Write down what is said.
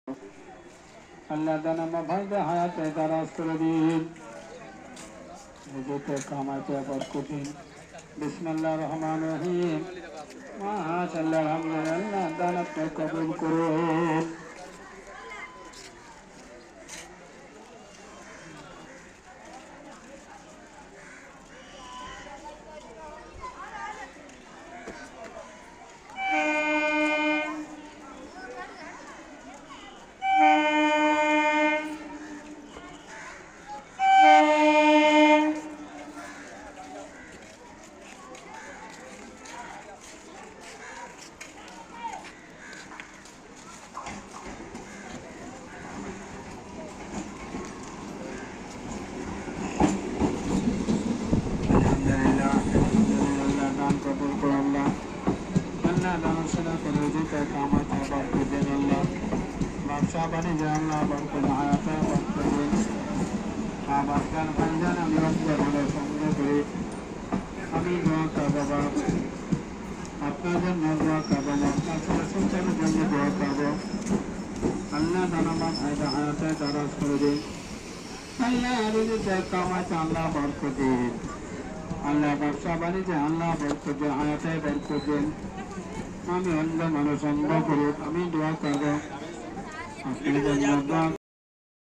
আল্লাহ দানা ভাইদের হায়াতে দারাজ করে দিন, রুজিতে কামাইতে বরকতিন। বিসমিল্লাহির রহমানির রহিম। মাশাআল্লাহ, আলহামদুলিল্লাহ, দানাতে কবুল করুন। ব্যবসা বাণিজ্য আল্লাহ বরকত হায়াতে বরকত দিন। আবাসগান ভাইজান আমি আপনাদের সঙ্গে করি, আমি দোয়া করবো বাপ, আপনার জন্য দোয়া করবো, আপনার সন্তানের জন্য দোয়া করবো। আল্লাহ দানাবান ভাইদের হায়াতে দারাজ করে দিন। আল্লাহ রুজিতে কামাইতে আল্লাহ বরকত দিন। আল্লাহ ব্যবসা বাণিজ্যে আল্লাহ বরকত দিন, হায়াতে বরকত দিন। আমি অন্য মানুষ অন্ধ করি, আমি দোয়া করবো, আপনি যেন দোয়া